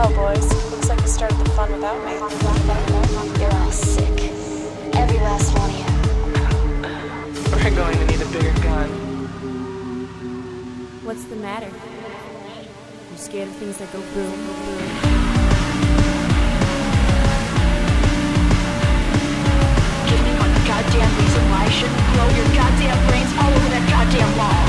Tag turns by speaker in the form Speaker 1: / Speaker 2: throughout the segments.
Speaker 1: Well, boys, looks like you started the fun without me.
Speaker 2: You're all sick. Every last one of you.
Speaker 3: We're going to need a bigger gun.
Speaker 4: What's the matter? You scared of things that go boom, boom, boom?
Speaker 2: Give me one goddamn reason why I shouldn't blow your goddamn brains all over that goddamn wall.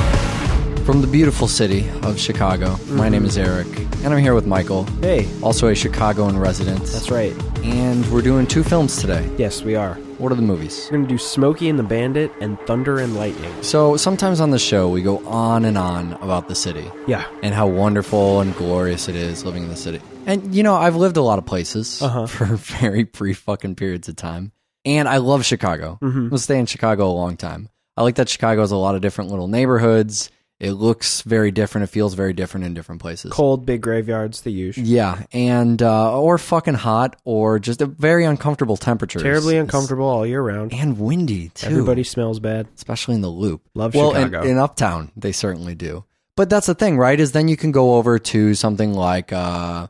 Speaker 5: From the beautiful city of Chicago, my name is Eric, and I'm here with Michael.
Speaker 6: Hey.
Speaker 5: Also a Chicagoan resident.
Speaker 6: That's right.
Speaker 5: And we're doing 2 films today.
Speaker 6: Yes, we are.
Speaker 5: What are the movies?
Speaker 6: We're going to do Smokey and the Bandit and Thunder and Lightning.
Speaker 5: So sometimes on the show, we go on and on about the city.
Speaker 6: Yeah.
Speaker 5: And how wonderful and glorious it is living in the city. And, you know, I've lived a lot of places for very brief fucking periods of time. And I love Chicago. I'll stay in Chicago a long time. I like that Chicago has a lot of different little neighborhoods. It looks very different. It feels very different in different places.
Speaker 6: Cold, big graveyards, the usual.
Speaker 5: Yeah, and or fucking hot, or just a very uncomfortable temperatures.
Speaker 6: Terribly uncomfortable all year round.
Speaker 5: And windy, too.
Speaker 6: Everybody smells bad.
Speaker 5: Especially in the Loop.
Speaker 6: Love
Speaker 5: Well,
Speaker 6: Chicago.
Speaker 5: in Uptown, they certainly do. But that's the thing, right, is then you can go over to something like the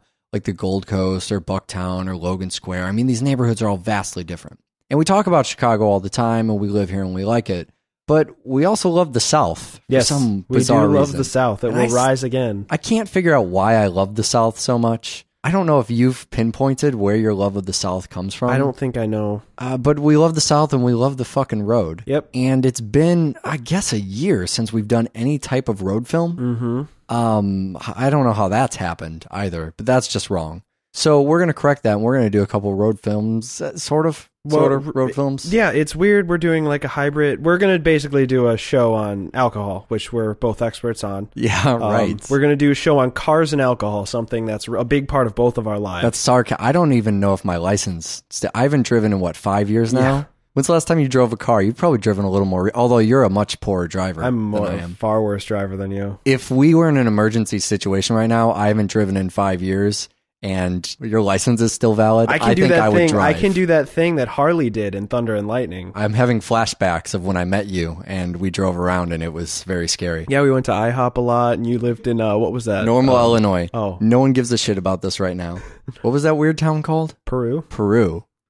Speaker 5: Gold Coast or Bucktown or Logan Square. I mean, these neighborhoods are all vastly different. And we talk about Chicago all the time, and we live here and we like it. But we also love the South for some bizarre reason.
Speaker 6: We do love the South. It will rise again.
Speaker 5: I can't figure out why I love the South so much. I don't know if you've pinpointed where your love of the South comes from.
Speaker 6: I don't think I know.
Speaker 5: But we love the South and we love the fucking road.
Speaker 6: Yep.
Speaker 5: And it's been, I guess, a year since we've done any type of road film. I don't know how that's happened either, but that's just wrong. So we're going to correct that, and we're going to do a couple road films, sort of road films.
Speaker 6: Yeah, it's weird. We're doing like a hybrid. We're going to basically do a show on alcohol, which we're both experts on.
Speaker 5: Yeah, right.
Speaker 6: We're going to do a show on cars and alcohol, something that's a big part of both of our lives.
Speaker 5: That's I don't even know if my license... I haven't driven in, 5 years now? Yeah. When's the last time you drove a car? You've probably driven a little more, although you're a much poorer driver.
Speaker 6: I'm a far worse driver than you.
Speaker 5: If we were in an emergency situation right now, I haven't driven in 5 years, and your license is still valid, I think I would drive.
Speaker 6: I can do that thing that Harley did in Thunder and Lightning.
Speaker 5: I'm having flashbacks of when I met you, and we drove around, and it was very scary.
Speaker 6: Yeah, we went to IHOP a lot, and you lived in, what was that?
Speaker 5: Normal, Illinois.
Speaker 6: Oh.
Speaker 5: No one gives a shit about this right now. What was that weird town called?
Speaker 6: Peru.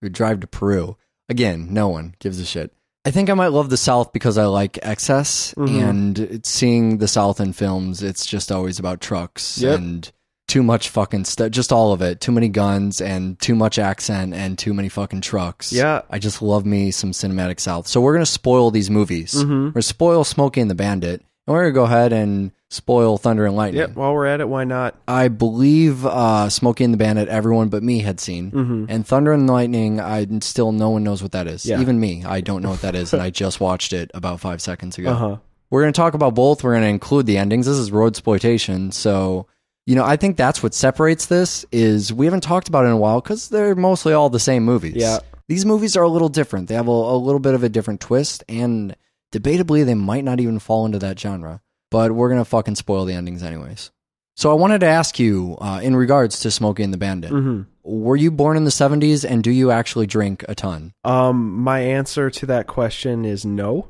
Speaker 5: We drive to Peru. Again, no one gives a shit. I think I might love the South because I like excess, and seeing the South in films, it's just always about trucks and too much fucking stuff, just all of it. Too many guns and too much accent and too many fucking trucks.
Speaker 6: Yeah.
Speaker 5: I just love me some cinematic South. So we're going to spoil these movies. We're going to spoil Smokey and the Bandit, and we're going to go ahead and spoil Thunder and Lightning.
Speaker 6: Yep, while we're at it, why not?
Speaker 5: I believe Smokey and the Bandit, everyone but me had seen. And Thunder and Lightning, no one knows what that is.
Speaker 6: Yeah.
Speaker 5: Even me, I don't know what that is, and I just watched it about 5 seconds ago. We're going to talk about both. We're going to include the endings. This is roadsploitation, so... You know, I think that's what separates this, is we haven't talked about it in a while because they're mostly all the same movies.
Speaker 6: Yeah.
Speaker 5: These movies are a little different. They have a little bit of a different twist, and debatably, they might not even fall into that genre. But we're going to fucking spoil the endings anyways. So I wanted to ask you, in regards to Smokey and the Bandit, were you born in the 70s, and do you actually drink a ton?
Speaker 6: My answer to that question is no.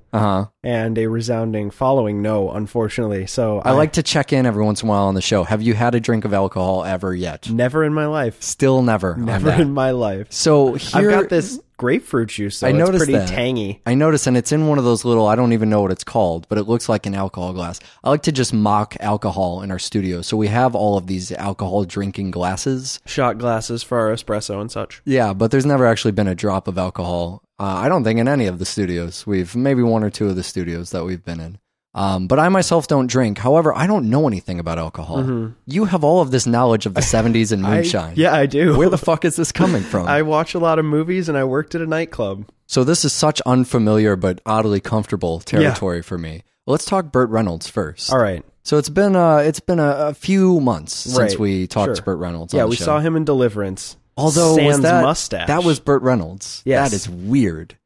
Speaker 6: And a resounding following no, unfortunately. So
Speaker 5: I like to check in every once in a while on the show. Have you had a drink of alcohol ever yet?
Speaker 6: Never in my life.
Speaker 5: Still never.
Speaker 6: Never in my life.
Speaker 5: So here...
Speaker 6: I've got this grapefruit juice, so it's pretty tangy.
Speaker 5: I noticed, and it's in one of those little, I don't even know what it's called, but it looks like an alcohol glass. I like to just mock alcohol in our studio, so we have all of these alcohol drinking glasses.
Speaker 6: Shot glasses for our espresso and such.
Speaker 5: Yeah, but there's never actually been a drop of alcohol. I don't think in any of the studios. Maybe 1 or 2 of the studios that we've been in. But I myself don't drink. However, I don't know anything about alcohol. You have all of this knowledge of the 70s and moonshine.
Speaker 6: Yeah, I do.
Speaker 5: Where the fuck is this coming from?
Speaker 6: I watch a lot of movies, and I worked at a nightclub.
Speaker 5: So this is such unfamiliar but oddly comfortable territory for me. Well, let's talk Burt Reynolds first.
Speaker 6: All right.
Speaker 5: So it's been a few months since we talked to Burt Reynolds.
Speaker 6: Yeah, we saw him in Deliverance.
Speaker 5: Although
Speaker 6: Sans mustache.
Speaker 5: That was Burt Reynolds.
Speaker 6: Yes.
Speaker 5: That is weird.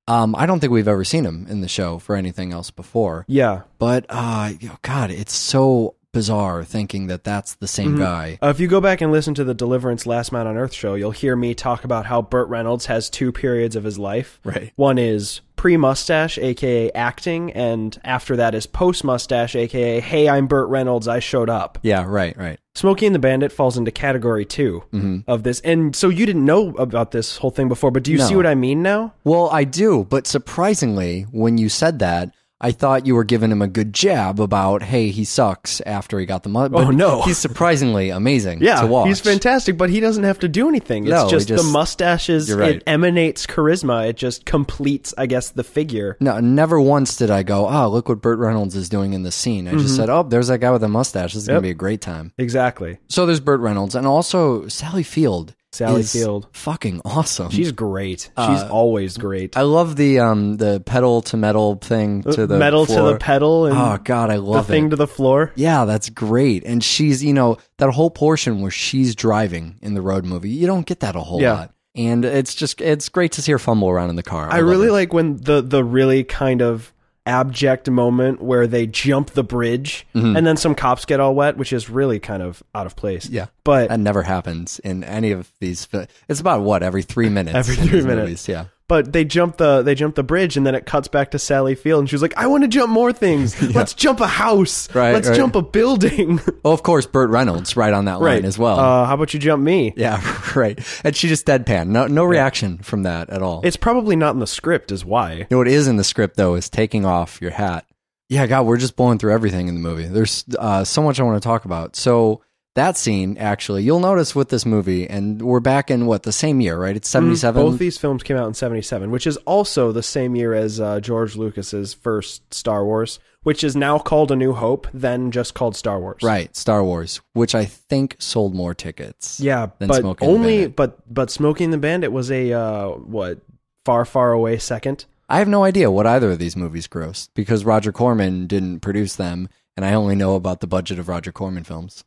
Speaker 5: I don't think we've ever seen him in the show for anything else before.
Speaker 6: Yeah.
Speaker 5: But, God, it's so bizarre thinking that that's the same guy.
Speaker 6: If you go back and listen to the Deliverance Last Man on Earth show, you'll hear me talk about how Burt Reynolds has 2 periods of his life.
Speaker 5: Right.
Speaker 6: One is pre-mustache, aka acting, and after that is post-mustache, aka hey, I'm Burt Reynolds, I showed up.
Speaker 5: Yeah, right.
Speaker 6: Smokey and the Bandit falls into category 2 of this. And so you didn't know about this whole thing before, but do you see what I mean now?
Speaker 5: Well, I do, but surprisingly, when you said that, I thought you were giving him a good jab about, hey, he sucks after he got the mud.
Speaker 6: Oh, no.
Speaker 5: He's surprisingly amazing
Speaker 6: Yeah,
Speaker 5: to watch.
Speaker 6: he's fantastic, but he doesn't have to do anything. It's
Speaker 5: No,
Speaker 6: just
Speaker 5: he just-
Speaker 6: the mustaches,
Speaker 5: You're right.
Speaker 6: it emanates charisma. It just completes, I guess, the figure.
Speaker 5: No, never once did I go, oh, look what Burt Reynolds is doing in this scene. I just said, oh, there's that guy with a mustache. This is going to be a great time.
Speaker 6: Exactly.
Speaker 5: So there's Burt Reynolds, and also Sally Field.
Speaker 6: Sally Field.
Speaker 5: Fucking awesome.
Speaker 6: She's great. She's always great.
Speaker 5: I love the pedal to metal thing to the
Speaker 6: metal
Speaker 5: floor.
Speaker 6: to the pedal and
Speaker 5: Oh God, I love
Speaker 6: the thing
Speaker 5: it.
Speaker 6: to the floor.
Speaker 5: Yeah, that's great. And she's, that whole portion where she's driving in the road movie, you don't get that a whole lot. And it's great to see her fumble around in the car.
Speaker 6: I really like when the really kind of abject moment where they jump the bridge and then some cops get all wet, which is really kind of out of place.
Speaker 5: Yeah.
Speaker 6: But
Speaker 5: that never happens in any of these. It's about every 3 minutes.
Speaker 6: Every
Speaker 5: in
Speaker 6: 3
Speaker 5: these
Speaker 6: minutes.
Speaker 5: movies, yeah.
Speaker 6: But they jump the bridge, and then it cuts back to Sally Field, and she's like, "I want to jump more things. Let's jump a house.
Speaker 5: Right,
Speaker 6: Let's
Speaker 5: right.
Speaker 6: jump a building."
Speaker 5: Oh, of course, Burt Reynolds right on that line as well.
Speaker 6: How about you jump me?
Speaker 5: Yeah, right. And she just deadpan. No reaction from that at all.
Speaker 6: It's probably not in the script, is why.
Speaker 5: You know what is in the script though is taking off your hat. Yeah, God, we're just blowing through everything in the movie. There's so much I want to talk about. So that scene, actually, you'll notice with this movie, and we're back in the same year, right? It's 77.
Speaker 6: Both these films came out in 77, which is also the same year as George Lucas's first Star Wars, which is now called A New Hope, then just called Star Wars.
Speaker 5: Right, Star Wars, which I think sold more tickets.
Speaker 6: Yeah,
Speaker 5: than
Speaker 6: but
Speaker 5: Smokey and the
Speaker 6: only
Speaker 5: Bandit.
Speaker 6: but Smokey and the Bandit was a far, far away second.
Speaker 5: I have no idea what either of these movies grossed because Roger Corman didn't produce them, and I only know about the budget of Roger Corman films.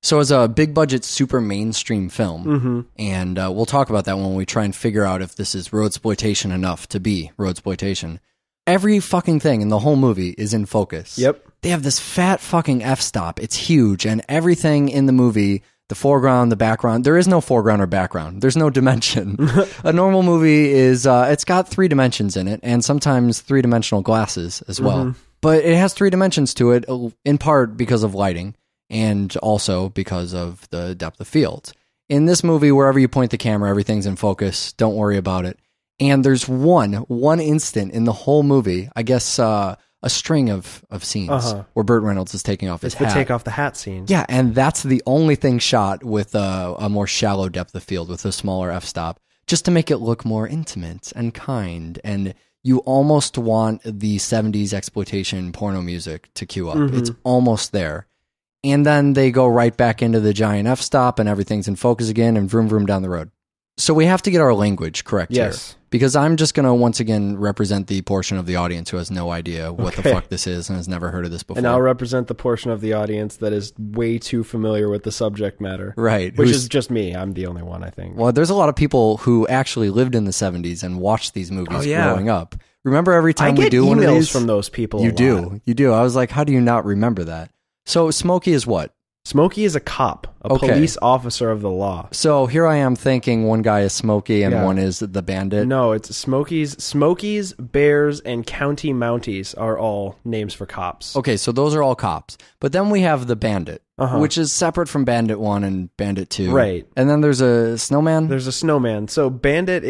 Speaker 5: So it's a big budget, super mainstream film, and we'll talk about that when we try and figure out if this is roadsploitation enough to be roadsploitation. Every fucking thing in the whole movie is in focus.
Speaker 6: Yep.
Speaker 5: They have this fat fucking f-stop. It's huge, and everything in the movie, the foreground, the background, there is no foreground or background. There's no dimension. A normal movie is, it's got 3 dimensions in it, and sometimes 3-dimensional glasses as well. But it has 3 dimensions to it, in part because of lighting, and also because of the depth of field. In this movie, wherever you point the camera, everything's in focus. Don't worry about it. And there's one instant in the whole movie, I guess a string of scenes where Burt Reynolds is taking off his
Speaker 6: It's the
Speaker 5: hat.
Speaker 6: take off the hat scene.
Speaker 5: Yeah, and that's the only thing shot with a more shallow depth of field, with a smaller f-stop, just to make it look more intimate and kind. And you almost want the 70s exploitation porno music to cue up. It's almost there. And then they go right back into the giant f-stop and everything's in focus again and vroom vroom down the road. So we have to get our language correct here. Because I'm just going to once again represent the portion of the audience who has no idea what the fuck this is and has never heard of this before.
Speaker 6: And I'll represent the portion of the audience that is way too familiar with the subject matter.
Speaker 5: Right.
Speaker 6: Which is just me. I'm the only one, I think.
Speaker 5: Well, there's a lot of people who actually lived in the 70s and watched these movies growing up. Remember every time we do one of these?
Speaker 6: I get emails from those people
Speaker 5: You do. I was like, how do you not remember that? So Smokey is what?
Speaker 6: Smokey is a cop, a police officer of the law.
Speaker 5: So here I am thinking one guy is Smokey and one is the Bandit.
Speaker 6: No, it's Smokies, Bears, and County Mounties are all names for cops.
Speaker 5: Okay, so those are all cops. But then we have the Bandit, which is separate from Bandit 1 and Bandit 2.
Speaker 6: Right.
Speaker 5: And then there's a snowman?
Speaker 6: There's a snowman. So Bandit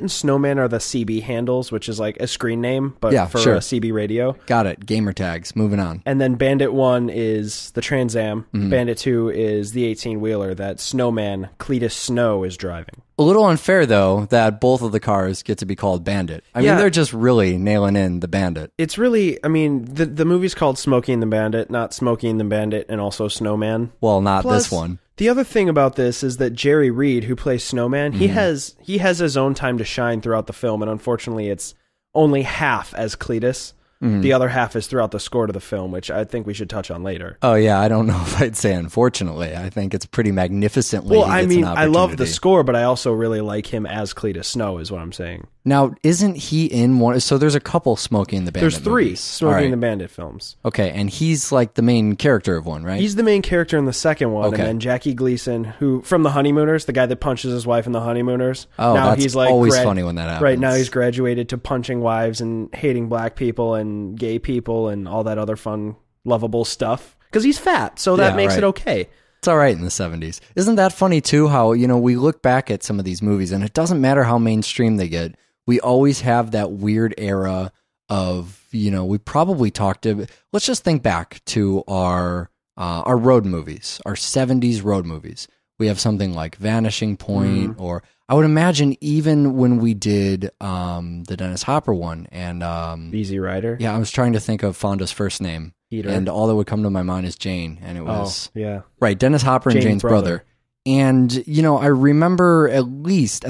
Speaker 6: and Snowman are the CB handles, which is like a screen name, but for a CB radio.
Speaker 5: Got it. Gamer tags. Moving on.
Speaker 6: And then Bandit 1 is the Trans Am. Bandit 2 is the 18-wheeler that Snowman, Cletus Snow, is driving.
Speaker 5: A little unfair, though, that both of the cars get to be called Bandit. I mean, they're just really nailing in the Bandit.
Speaker 6: It's really, I mean, the movie's called Smokey and the Bandit, not Smokey and the Bandit and also Snowman.
Speaker 5: Well, not this one.
Speaker 6: The other thing about this is that Jerry Reed, who plays Snowman, he has his own time to shine throughout the film, and unfortunately it's only half as Cletus. The other half is throughout the score to the film, which I think we should touch on later.
Speaker 5: Oh yeah, I don't know if I'd say unfortunately. I think it's pretty magnificently.
Speaker 6: Well, I mean, I love the score, but I also really like him as Cletus Snow, is what I'm saying.
Speaker 5: Now, isn't he in one? So there's a couple Smokey and the Bandit.
Speaker 6: There's 3
Speaker 5: movies.
Speaker 6: Smokey and the Bandit films.
Speaker 5: Okay, and he's like the main character of one, right?
Speaker 6: He's the main character in the second one,
Speaker 5: Okay.
Speaker 6: and then Jackie Gleason, who from The Honeymooners, the guy that punches his wife in The Honeymooners.
Speaker 5: Oh,
Speaker 6: now
Speaker 5: that's
Speaker 6: he's like
Speaker 5: always funny when that happens.
Speaker 6: Right now, he's graduated to punching wives and hating black people and gay people and all that other fun, lovable stuff. Because he's fat, so that makes it okay.
Speaker 5: It's all right in the 70s. Isn't that funny, too, how, we look back at some of these movies, and it doesn't matter how mainstream they get. We always have that weird era of, we probably talked to... Let's just think back to our road movies, our 70s road movies. We have something like Vanishing Point, or I would imagine even when we did the Dennis Hopper one and...
Speaker 6: Easy Rider?
Speaker 5: Yeah, I was trying to think of Fonda's first name.
Speaker 6: Peter.
Speaker 5: And all that would come to my mind is Jane, and it was...
Speaker 6: Oh, yeah.
Speaker 5: Right, Dennis Hopper and Jane's brother. And, I remember at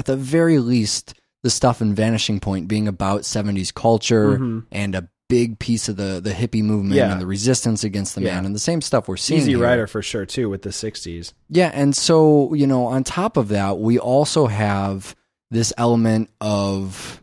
Speaker 5: the very least, the stuff in Vanishing Point being about 70s culture and a big piece of the hippie movement and the resistance against the man, and the same stuff we're seeing
Speaker 6: Easy
Speaker 5: here.
Speaker 6: Rider for sure, too, with the 60s.
Speaker 5: Yeah, and so, on top of that, we also have this element of...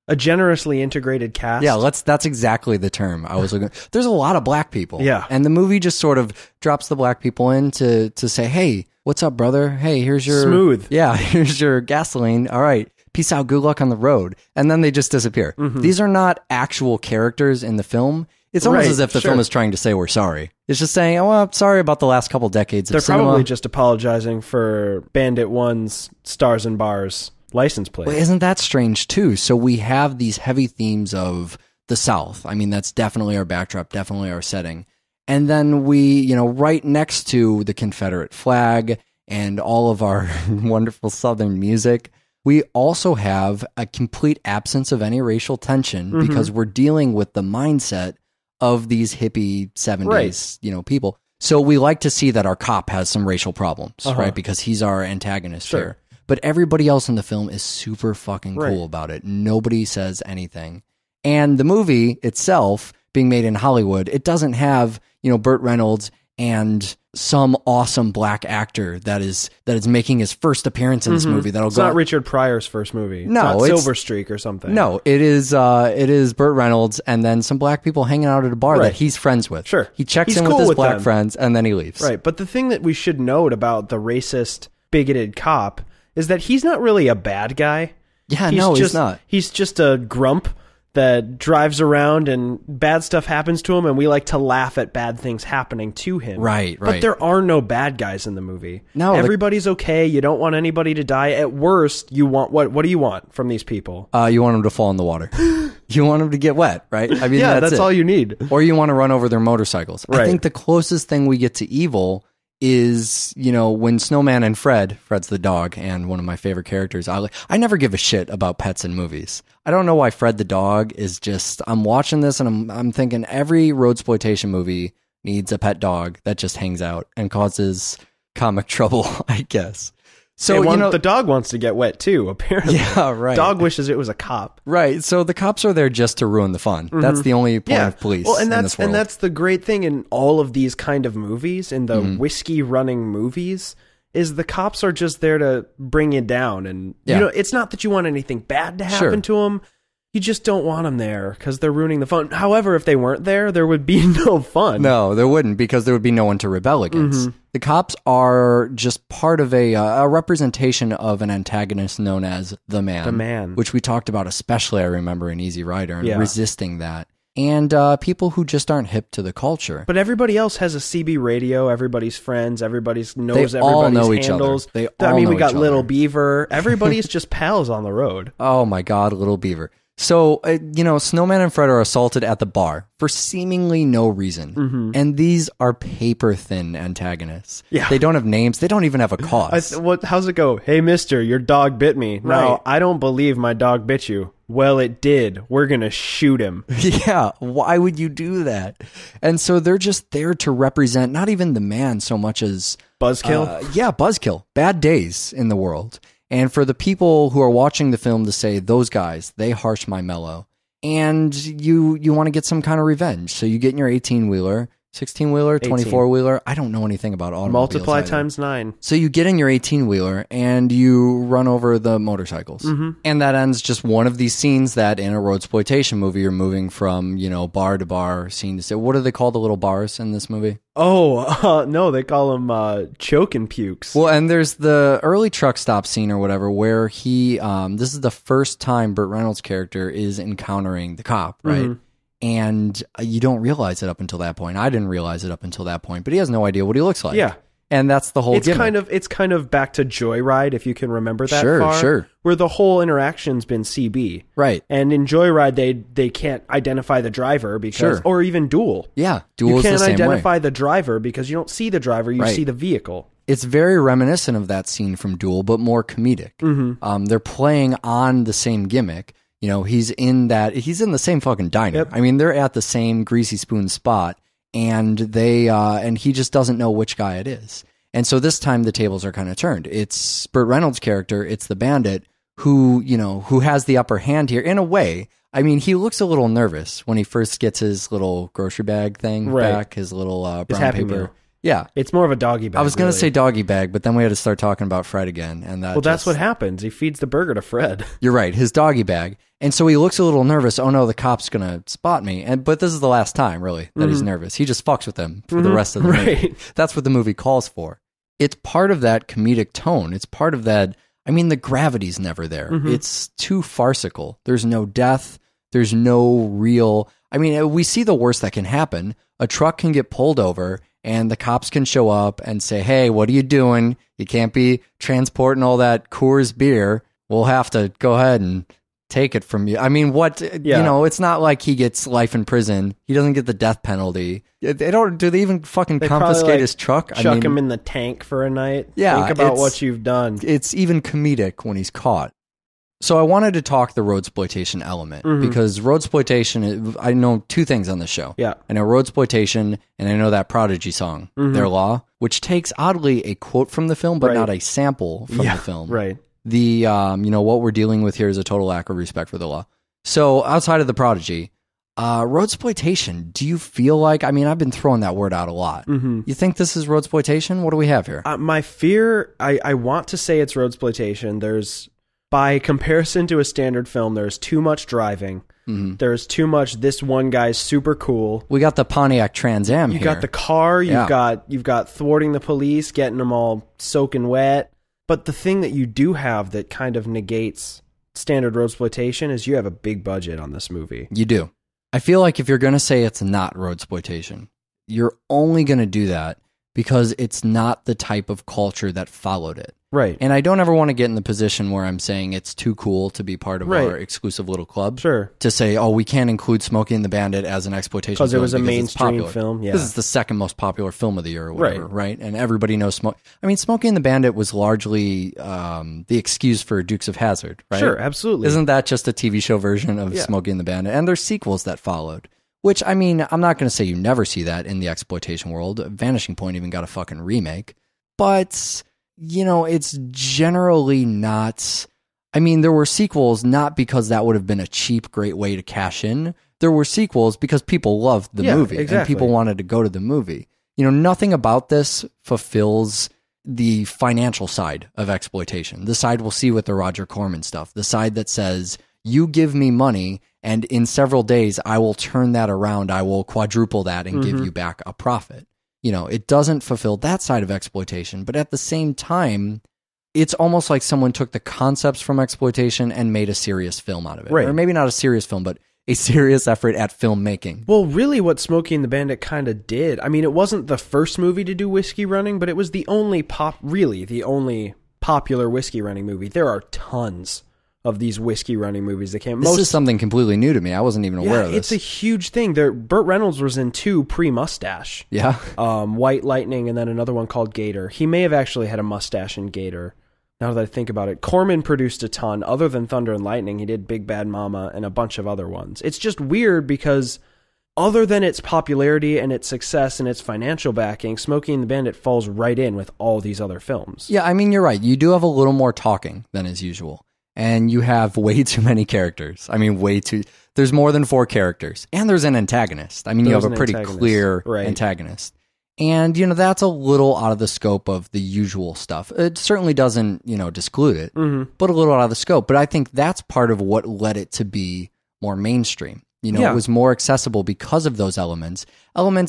Speaker 6: A generously integrated cast.
Speaker 5: Yeah, that's exactly the term I was looking. There's a lot of black people.
Speaker 6: Yeah.
Speaker 5: And the movie just sort of drops the black people in to say, hey, what's up, brother? Hey, here's your...
Speaker 6: Smooth.
Speaker 5: Yeah, here's your gasoline. All right. Peace out. Good luck on the road. And then they just disappear. These are not actual characters in the film. It's almost as if the film is trying to say we're sorry. It's just saying, oh, well, I'm sorry about the last couple decades of cinema.
Speaker 6: They're probably just apologizing for Bandit 1's Stars and Bars license plate.
Speaker 5: Well, isn't that strange too? So we have these heavy themes of the South. I mean, that's definitely our backdrop, definitely our setting. And then we, right next to the Confederate flag and all of our wonderful Southern music, we also have a complete absence of any racial tension because we're dealing with the mindset of these hippie 70s, people. So we like to see that our cop has some racial problems, right? Because he's our antagonist here. But everybody else in the film is super fucking cool about it. Nobody says anything. And the movie itself, being made in Hollywood, it doesn't have, Burt Reynolds and some awesome black actor that is making his first appearance in this movie.
Speaker 6: It's not Richard Pryor's first movie.
Speaker 5: No,
Speaker 6: it's not Silver Streak or something.
Speaker 5: No, it is Burt Reynolds and then some black people hanging out at a bar that he's friends with.
Speaker 6: Sure.
Speaker 5: He checks
Speaker 6: He's
Speaker 5: in
Speaker 6: cool
Speaker 5: with his
Speaker 6: with
Speaker 5: black
Speaker 6: them.
Speaker 5: friends and then he leaves.
Speaker 6: Right, but the thing that we should note about the racist, bigoted cop is that he's not really a bad guy.
Speaker 5: Yeah, he's not.
Speaker 6: He's just a grump that drives around and bad stuff happens to him, and we like to laugh at bad things happening to him.
Speaker 5: Right.
Speaker 6: But there are no bad guys in the movie.
Speaker 5: No,
Speaker 6: everybody's okay. You don't want anybody to die. At worst, you want what do you want from these people?
Speaker 5: You want them to fall in the water. You want them to get wet, right? I mean,
Speaker 6: that's all you need.
Speaker 5: Or you want to run over their motorcycles.
Speaker 6: Right.
Speaker 5: I think the closest thing we get to evil is, when Snowman and Fred's the dog and one of my favorite characters. I never give a shit about pets in movies. I don't know why Fred the dog is just, I'm watching this and I'm thinking every roadsploitation movie needs a pet dog that just hangs out and causes comic trouble, I guess. So
Speaker 6: the dog wants to get wet too, apparently.
Speaker 5: Yeah, right.
Speaker 6: Dog wishes it was a cop.
Speaker 5: Right. So the cops are there just to ruin the fun. That's the only point of police.
Speaker 6: Well, and
Speaker 5: in this world.
Speaker 6: And that's the great thing in all of these kind of movies, in the whiskey running movies, is the cops are just there to bring you down. And it's not that you want anything bad to happen to them. You just don't want them there because they're ruining the fun. However, if they weren't there, there would be no fun.
Speaker 5: No, there wouldn't, because there would be no one to rebel against. The cops are just part of a representation of an antagonist known as the Man.
Speaker 6: The Man.
Speaker 5: Which we talked about, especially, I remember, in Easy Rider, and resisting that. And people who just aren't hip to the culture.
Speaker 6: But everybody else has a CB radio. Everybody's friends. Everybody knows
Speaker 5: they all
Speaker 6: everybody's
Speaker 5: know each
Speaker 6: handles.
Speaker 5: other.
Speaker 6: We got Little Beaver. Everybody's just pals on the road.
Speaker 5: Oh my God, Little Beaver. So, Snowman and Fred are assaulted at the bar for seemingly no reason. And these are paper-thin antagonists. Yeah. They don't have names. They don't even have a cause.
Speaker 6: How's it go? Hey, mister, your dog bit me.
Speaker 5: Right.
Speaker 6: No, I don't believe my dog bit you. Well, it did. We're going to shoot him.
Speaker 5: Yeah. Why would you do that? And so they're just there to represent not even the Man so much as...
Speaker 6: Buzzkill?
Speaker 5: Buzzkill. Bad days in the world. And for the people who are watching the film to say, those guys, they harsh my mellow. and you want to get some kind of revenge. So you get in your 18-wheeler, 16-wheeler, 24-wheeler. I don't know anything about automobiles.
Speaker 6: Multiply times 9.
Speaker 5: So you get in your 18-wheeler and you run over the motorcycles. And that ends just one of these scenes that in a roadsploitation movie, you're moving from, bar to bar, scene to scene. What do they call the little bars in this movie?
Speaker 6: Oh, no, they call them choke and pukes.
Speaker 5: Well, and there's the early truck stop scene or whatever where he, this is the first time Burt Reynolds' character is encountering the cop, right? And you don't realize it up until that point. I didn't realize it up until that point, but he has no idea what he looks like.
Speaker 6: Yeah.
Speaker 5: And that's the whole gimmick.
Speaker 6: It's kind of back to Joyride, if you can remember that far.
Speaker 5: Sure.
Speaker 6: Where the whole interaction's been CB.
Speaker 5: Right.
Speaker 6: And in Joyride, they can't identify the driver because, or even Duel.
Speaker 5: Yeah. Duel is the same way.
Speaker 6: You can't identify the driver because you don't see the driver, you see the vehicle.
Speaker 5: It's very reminiscent of that scene from Duel, but more comedic. They're playing on the same gimmick. He's in the same fucking diner.
Speaker 6: Yep.
Speaker 5: I mean, they're at the same greasy spoon spot, and and he just doesn't know which guy it is. And so this time the tables are kind of turned. It's Burt Reynolds' character, it's the Bandit who has the upper hand here in a way. I mean, he looks a little nervous when he first gets his little grocery bag thing back, his little brown
Speaker 6: Happy
Speaker 5: paper.
Speaker 6: Meal.
Speaker 5: Yeah.
Speaker 6: It's more of a doggy bag.
Speaker 5: I was going to say doggy bag, but then we had to start talking about Fred again. And
Speaker 6: that's what happens. He feeds the burger to Fred.
Speaker 5: You're right. His doggy bag. And so he looks a little nervous. Oh no, the cop's going to spot me. But this is the last time, really, that he's nervous. He just fucks with them for the rest of the movie. That's what the movie calls for. It's part of that comedic tone. It's part of that. I mean, the gravity's never there. It's too farcical. There's no death. There's no real. I mean, we see the worst that can happen. A truck can get pulled over and the cops can show up and say, hey, what are you doing? You can't be transporting all that Coors beer. We'll have to go ahead and take it from you. I mean, it's not like he gets life in prison. He doesn't get the death penalty. Do they even fucking confiscate his truck?
Speaker 6: Chuck him in the tank for a night.
Speaker 5: Yeah.
Speaker 6: Think about what you've done.
Speaker 5: It's even comedic when he's caught. So I wanted to talk the roadsploitation element because roadsploitation, I know two things on this show.
Speaker 6: Yeah.
Speaker 5: I know roadsploitation and I know that Prodigy song, Their Law, which takes oddly a quote from the film, but not a sample from the film.
Speaker 6: Right.
Speaker 5: The, what we're dealing with here is a total lack of respect for the law. So outside of the Prodigy, roadsploitation, do you feel like, I mean, I've been throwing that word out a lot. You think this is roadsploitation? What do we have here?
Speaker 6: My fear, I want to say it's roadsploitation. By comparison to a standard film, there's too much driving. There's too much, this one guy's super cool.
Speaker 5: We got the Pontiac Trans Am here.
Speaker 6: You got the car, you've got thwarting the police, getting them all soaking wet. But the thing that you do have that kind of negates standard roadsploitation is you have a big budget on this movie.
Speaker 5: You do. I feel like if you're going to say it's not roadsploitation, you're only going to do that because it's not the type of culture that followed it.
Speaker 6: Right.
Speaker 5: And I don't ever want to get in the position where I'm saying it's too cool to be part of our exclusive little club.
Speaker 6: Sure.
Speaker 5: To say, oh, we can't include Smokey and the Bandit as an exploitation film.
Speaker 6: Because it was a mainstream film. Yeah.
Speaker 5: This is the second most popular film of the year or whatever, right? And everybody knows Smokey. I mean, Smokey and the Bandit was largely the excuse for Dukes of Hazzard, right?
Speaker 6: Sure, absolutely.
Speaker 5: Isn't that just a TV show version of Smokey and the Bandit? And there's sequels that followed. Which, I mean, I'm not going to say you never see that in the exploitation world. Vanishing Point even got a fucking remake. But, it's generally not... I mean, there were sequels not because that would have been a cheap, great way to cash in. There were sequels because people loved the movie.
Speaker 6: Exactly.
Speaker 5: And people wanted to go to the movie. Nothing about this fulfills the financial side of exploitation. The side we'll see with the Roger Corman stuff. The side that says, you give me money... and in several days, I will turn that around. I will quadruple that and give you back a profit. It doesn't fulfill that side of exploitation. But at the same time, it's almost like someone took the concepts from exploitation and made a serious film out of it.
Speaker 6: Right.
Speaker 5: Or maybe not a serious film, but a serious effort at filmmaking.
Speaker 6: Well, really what Smokey and the Bandit kind of did, I mean, it wasn't the first movie to do whiskey running, but it was the only popular whiskey running movie. There are tons of these whiskey running movies that came.
Speaker 5: This is something completely new to me. I wasn't even aware of this.
Speaker 6: It's a huge thing. Burt Reynolds was in 2 pre-mustache.
Speaker 5: Yeah.
Speaker 6: White Lightning and then another one called Gator. He may have actually had a mustache in Gator, now that I think about it. Corman produced a ton. Other than Thunder and Lightning, he did Big Bad Mama and a bunch of other ones. It's just weird because other than its popularity and its success and its financial backing, Smokey and the Bandit falls right in with all these other films.
Speaker 5: Yeah, I mean, you're right. You do have a little more talking than is usual. and you have way too many characters. I mean, there's more than 4 characters, and there's an antagonist. I mean, you have a pretty clear antagonist. And, that's a little out of the scope of the usual stuff. It certainly doesn't, disclude it, but a little out of the scope. But I think that's part of what led it to be more mainstream. It was more accessible because of those elements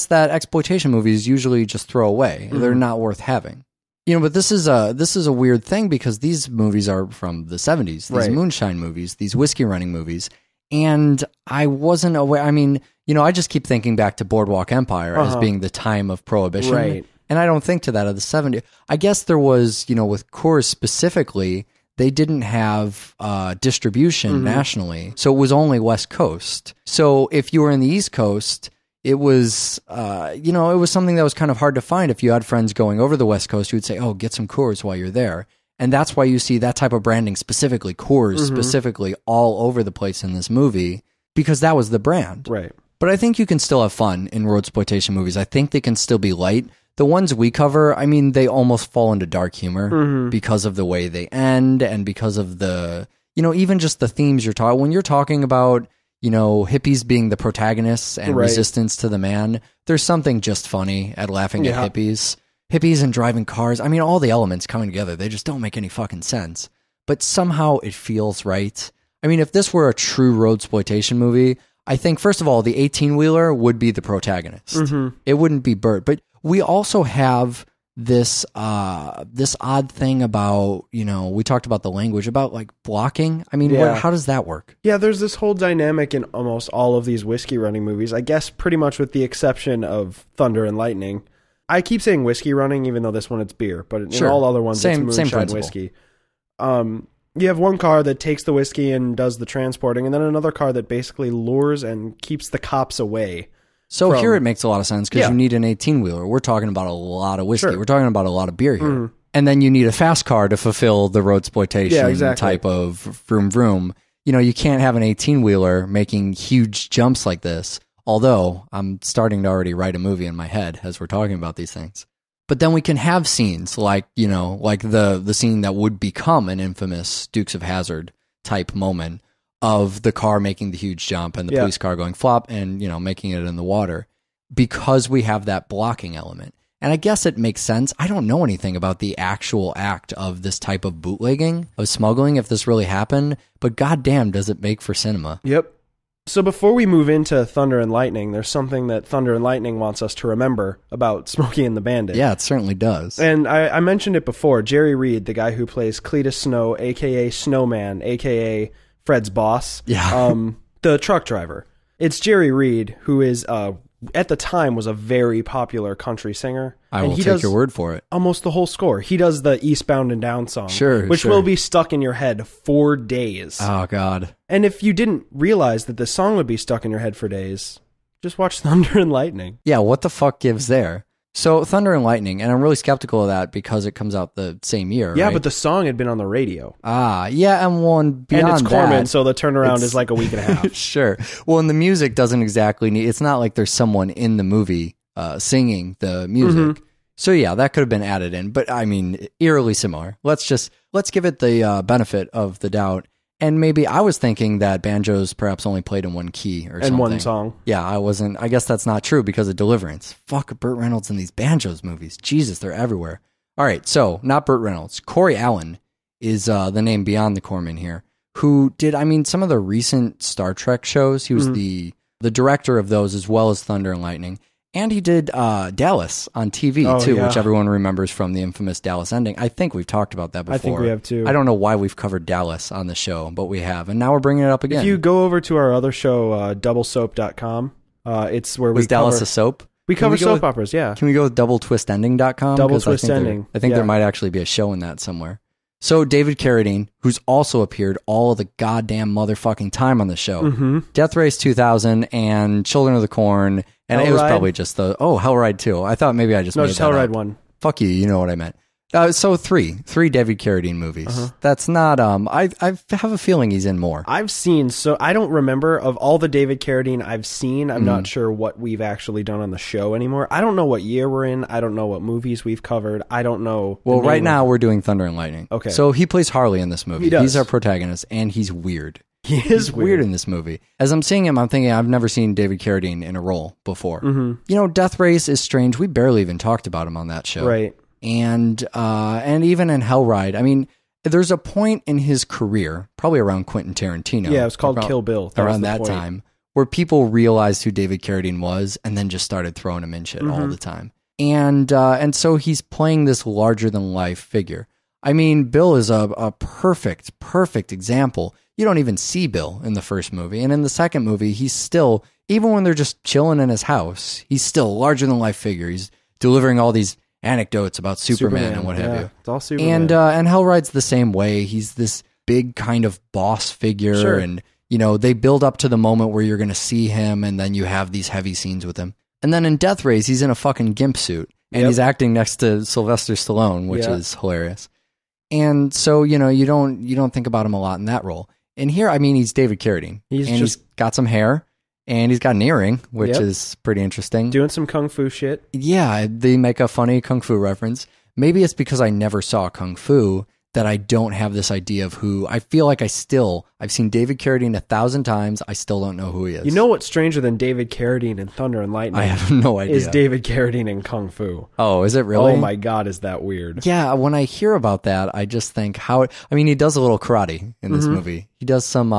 Speaker 5: that exploitation movies usually just throw away. They're not worth having. But this is a weird thing because these movies are from the 70s, these moonshine movies, these whiskey running movies. And I wasn't aware. I mean, I just keep thinking back to Boardwalk Empire as being the time of Prohibition.
Speaker 6: Right.
Speaker 5: And I don't think to that of the 70s. I guess there was, with Coors specifically, they didn't have distribution nationally. So it was only West Coast. So if you were in the East Coast, it was, it was something that was kind of hard to find. If you had friends going over the West Coast, you would say, oh, get some Coors while you're there. And that's why you see that type of branding specifically, Coors specifically, all over the place in this movie, because that was the brand.
Speaker 6: Right.
Speaker 5: But I think you can still have fun in roadsploitation movies. I think they can still be light. The ones we cover, I mean, they almost fall into dark humor because of the way they end and because of the, even just the themes you're talking. When you're talking about, hippies being the protagonists and resistance to the man, there's something just funny at laughing at hippies. Hippies and driving cars. I mean, all the elements coming together, they just don't make any fucking sense. But somehow it feels right. I mean, if this were a true roadsploitation movie, I think, first of all, the 18-wheeler would be the protagonist. It wouldn't be Bert. But we also have this odd thing about, we talked about the language, about like blocking. I mean, how does that work?
Speaker 6: Yeah, there's this whole dynamic in almost all of these whiskey running movies, I guess pretty much with the exception of Thunder and Lightning. I keep saying whiskey running, even though this one it's beer, but in all other ones it's moonshine whiskey. You have one car that takes the whiskey and does the transporting, and then another car that basically lures and keeps the cops away.
Speaker 5: So here it makes a lot of sense because you need an 18-wheeler. We're talking about a lot of whiskey. We're talking about a lot of beer here. And then you need a fast car to fulfill the roadsploitation type of vroom vroom. You can't have an 18-wheeler making huge jumps like this. Although I'm starting to already write a movie in my head as we're talking about these things. But then we can have scenes like, like the scene that would become an infamous Dukes of Hazzard type moment of the car making the huge jump and the police car going flop and, making it in the water because we have that blocking element. And I guess it makes sense. I don't know anything about the actual act of this type of bootlegging, of smuggling, if this really happened, but goddamn, does it make for cinema?
Speaker 6: Yep. So before we move into Thunder and Lightning, there's something that Thunder and Lightning wants us to remember about Smokey and the Bandit.
Speaker 5: Yeah, it certainly does.
Speaker 6: And I mentioned it before. Jerry Reed, the guy who plays Cletus Snow, a.k.a. Snowman, a.k.a. Fred's boss, the truck driver. It's Jerry Reed, who is, at the time, was a very popular country singer.
Speaker 5: I will take your word for it.
Speaker 6: Almost the whole score. He does the Eastbound and Down song, which will be stuck in your head for days.
Speaker 5: Oh, God.
Speaker 6: And if you didn't realize that this song would be stuck in your head for days, just watch Thunder and Lightning.
Speaker 5: Yeah, what the fuck gives there? So Thunder and Lightning, and I'm really skeptical of that because it comes out the same year,
Speaker 6: Yeah,
Speaker 5: right?
Speaker 6: but the song had been on the radio.
Speaker 5: Yeah, and one beyond
Speaker 6: and it's Corman,
Speaker 5: that,
Speaker 6: so the turnaround is like a week and a half.
Speaker 5: Sure. Well, and the music doesn't exactly need, it's not like there's someone in the movie singing the music. So yeah, that could have been added in, but I mean, eerily similar. Let's give it the benefit of the doubt. And maybe I was thinking that banjos perhaps only played in one key or something.
Speaker 6: And one song.
Speaker 5: Yeah, I guess that's not true because of Deliverance. Fuck Burt Reynolds in these banjos movies. Jesus, they're everywhere. All right, so not Burt Reynolds. Corey Allen is the name beyond the Corman here, who did, some of the recent Star Trek shows. He was the director of those as well as Thunder and Lightning. And he did Dallas on TV, too, which everyone remembers from the infamous Dallas ending. I think we've talked about that before.
Speaker 6: I think we have, too.
Speaker 5: I don't know why we've covered Dallas on the show, but we have. And now we're bringing it up again.
Speaker 6: If you go over to our other show, doublesoap.com, it's where
Speaker 5: Was Dallas a soap?
Speaker 6: We cover soap operas, yeah.
Speaker 5: Can we go with doubletwistending.com?
Speaker 6: Double Twist Ending.
Speaker 5: I think there might actually be a show in that somewhere. So David Carradine, who's also appeared all of the goddamn motherfucking time on the show. Death Race 2000 and Children of the Corn. And it was probably just Hellride 2. I thought maybe I just made
Speaker 6: just
Speaker 5: that
Speaker 6: Hellride
Speaker 5: up.
Speaker 6: 1.
Speaker 5: Fuck you, you know what I meant. So three David Carradine movies. That's not. I have a feeling he's in more.
Speaker 6: I've seen. So I don't remember of all the David Carradine I've seen. I'm not sure what we've actually done on the show anymore. I don't know what year we're in. I don't know what movies we've covered. I don't know.
Speaker 5: Well, right now we're doing Thunder and Lightning.
Speaker 6: Okay.
Speaker 5: So he plays Harley in this movie.
Speaker 6: He does.
Speaker 5: He's our protagonist, and he's weird.
Speaker 6: He's
Speaker 5: weird in this movie. As I'm seeing him, I'm thinking I've never seen David Carradine in a role before. You know, Death Race is strange. We barely even talked about him on that show.
Speaker 6: Right.
Speaker 5: And even in Hellride, I mean, there's a point in his career, probably around Quentin Tarantino.
Speaker 6: Yeah, it was called Kill Bill.
Speaker 5: Around that time, where people realized who David Carradine was and then just started throwing him in shit all the time. And so he's playing this larger-than-life figure. I mean, Bill is a perfect example. You don't even see Bill in the first movie. And in the second movie, he's still, even when they're just chilling in his house, he's still a larger-than-life figure. He's delivering all these anecdotes about Superman and what have you.
Speaker 6: It's all Superman.
Speaker 5: And Hellride's the same way. He's this big kind of boss figure.
Speaker 6: Sure.
Speaker 5: And, you know, they build up to the moment where you're going to see him, and then you have these heavy scenes with him. And then in Death Race, he's in a fucking gimp suit. And he's acting next to Sylvester Stallone, which is hilarious. And so, you know, you don't think about him a lot in that role. And here, I mean, he's David Carradine. He's got some hair, and he's got an earring, which is pretty interesting.
Speaker 6: Doing some kung fu shit.
Speaker 5: Yeah, they make a funny kung fu reference. Maybe it's because I never saw kung fu that I don't have this idea of who. I feel like I've seen David Carradine 1,000 times. I still don't know who he is.
Speaker 6: You know what's stranger than David Carradine in Thunder and Lightning?
Speaker 5: I have no idea.
Speaker 6: Is David Carradine in Kung Fu.
Speaker 5: Oh, is it really?
Speaker 6: Oh my God, is that weird?
Speaker 5: Yeah, when I hear about that, I just think he does a little karate in this movie. He does some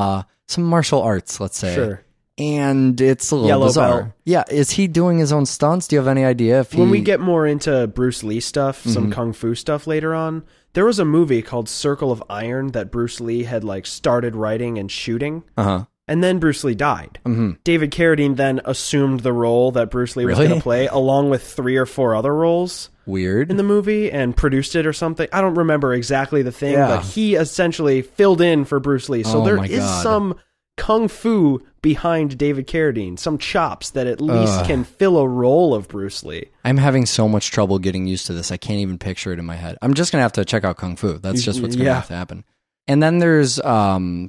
Speaker 5: martial arts, let's say.
Speaker 6: Sure.
Speaker 5: And it's a little
Speaker 6: Yellow
Speaker 5: bizarre.
Speaker 6: belt.
Speaker 5: Yeah, is he doing his own stunts? Do you have any idea if
Speaker 6: When we get more into Bruce Lee stuff, some kung fu stuff later on, there was a movie called Circle of Iron that Bruce Lee had started writing and shooting. And then Bruce Lee died. David Carradine then assumed the role that Bruce Lee was going to play, along with 3 or 4 other roles.
Speaker 5: Weird.
Speaker 6: In the movie, and produced it or something. I don't remember exactly the thing, but he essentially filled in for Bruce Lee. So there is some kung fu behind David Carradine, some chops that at least can fill a role of Bruce Lee.
Speaker 5: I'm having so much trouble getting used to this. I can't even picture it in my head. I'm just going to have to check out Kung Fu. That's just what's going to have to happen. And then there's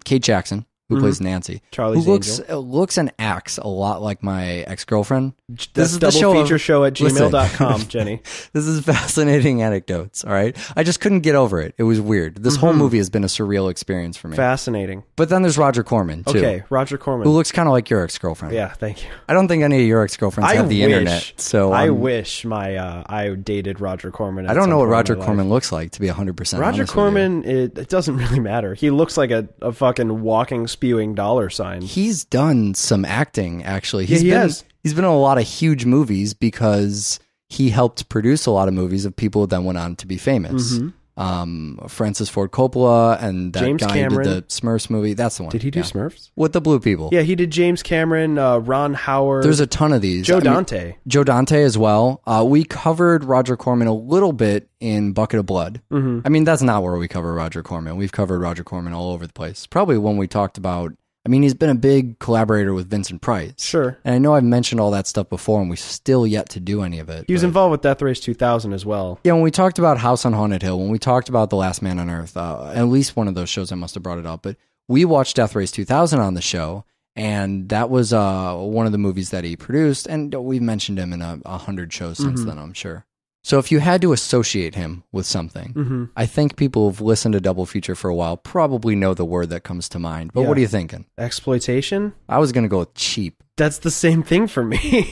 Speaker 5: Kate Jackson, who plays Nancy,
Speaker 6: Charlie's
Speaker 5: who looks and acts a lot like my ex-girlfriend.
Speaker 6: This is the feature show at gmail.com, Jenny.
Speaker 5: This is fascinating anecdotes, all right? I just couldn't get over it. It was weird. This whole movie has been a surreal experience for me.
Speaker 6: Fascinating.
Speaker 5: But then there's Roger Corman, too.
Speaker 6: Okay, Roger Corman.
Speaker 5: Who looks kind of like your ex-girlfriend.
Speaker 6: Yeah, thank you.
Speaker 5: I don't think any of your ex-girlfriends have the internet. So
Speaker 6: I wish I dated Roger Corman.
Speaker 5: I don't know what Roger Corman looks like, to be 100%
Speaker 6: Roger Corman, it doesn't really matter. He looks like a fucking walking, spewing dollar sign.
Speaker 5: He's done some acting, actually.
Speaker 6: He has.
Speaker 5: He's been in a lot of huge movies because he helped produce a lot of movies of people that went on to be famous. Francis Ford Coppola and that
Speaker 6: James
Speaker 5: guy
Speaker 6: Cameron.
Speaker 5: who did the Smurfs movie. That's the one.
Speaker 6: Did he do Smurfs?
Speaker 5: With the blue people.
Speaker 6: Yeah, he did James Cameron, Ron Howard.
Speaker 5: There's a ton of these.
Speaker 6: Joe Dante.
Speaker 5: Joe Dante as well. We covered Roger Corman a little bit in Bucket of Blood. I mean, that's not where we cover Roger Corman. We've covered Roger Corman all over the place. Probably when we talked about... I mean, he's been a big collaborator with Vincent Price.
Speaker 6: Sure.
Speaker 5: And I know I've mentioned all that stuff before, and we've still yet to do any of it.
Speaker 6: He was involved with Death Race 2000 as well.
Speaker 5: Yeah, when we talked about House on Haunted Hill, when we talked about The Last Man on Earth, at least one of those shows I must have brought it up, but we watched Death Race 2000 on the show, and that was one of the movies that he produced, and we've mentioned him in 100 shows since then, I'm sure. So if you had to associate him with something, I think people who've listened to Double Feature for a while probably know the word that comes to mind. But what are you thinking?
Speaker 6: Exploitation?
Speaker 5: I was going to go with cheap.
Speaker 6: That's the same thing for me.